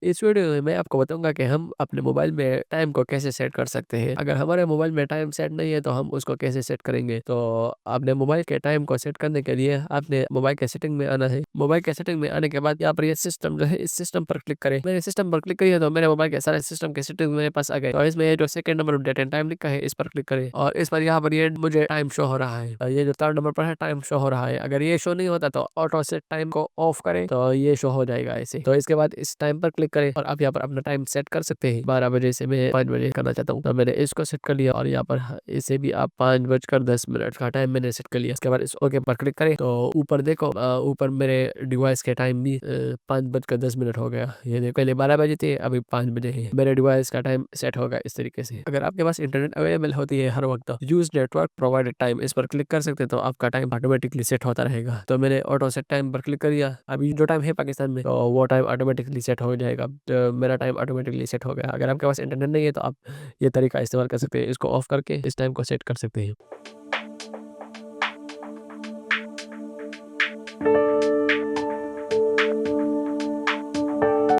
इस वीडियो में मैं आपको बताऊँगा कि हम अपने मोबाइल में टाइम को कैसे सेट कर सकते हैं। अगर हमारे मोबाइल में टाइम सेट नहीं है तो हम उसको कैसे सेट करेंगे? तो आपने मोबाइल के टाइम को सेट करने के लिए आपने मोबाइल के सेटिंग में आना है। मोबाइल के सेटिंग में आने के बाद यहाँ पर ये सिस्टम जो है इस सिस्टम पर क्लिक करें। मैंने सिस्टम पर क्लिक किया तो मेरे मोबाइल के सारे सिस्टम के सेटिंग मेरे पास आ गए। और इसमें ये जो second number date and time लिखा है इस पर क्लिक करें और इस पर यहाँ पर ये मुझे टाइम शो हो रहा है। ये जो थर्ड नंबर पर है टाइम शो हो रहा है। अगर ये शो नहीं होता तो ऑटो सेट टाइम को ऑफ करें तो ये शो हो जाएगा ऐसे। तो इसके बाद इस टाइम पर क्लिक करें और आप यहाँ पर अपना टाइम सेट कर सकते हैं। 12 बजे से मैं 5 बजे करना चाहता हूँ। तो मैंने इसको सेट कर लिया और यहाँ पर इसे भी आप 5:10 का टाइम मैंने सेट कर लिया। इसके बाद इस ओके पर क्लिक करें तो ऊपर देखो ऊपर मेरे डिवाइस के टाइम भी 5:10 हो गया। ये देखो पहले 12 बजे थे अभी 5 बजे है। मेरे डिवाइस का टाइम सेट होगा इस तरीके से। अगर आपके पास इंटरनेट अवेलेबल होती है हर वक्त यूज नेटवर्क प्रोवाइडेड टाइम इस पर क्लिक कर सकते हैं तो आपका टाइम ऑटोमेटिकली सेट होता रहेगा। तो मैंने ऑटो सेट टाइम पर क्लिक कर दिया। अभी जो टाइम है पाकिस्तान में तो वो टाइम ऑटोमेटिकली सेट हो जाएगा। तो मेरा टाइम ऑटोमेटिकली सेट हो गया। अगर आपके पास इंटरनेट नहीं है तो आप ये तरीका इस्तेमाल कर सकते हैं। इसको ऑफ करके इस टाइम को सेट कर सकते हैं।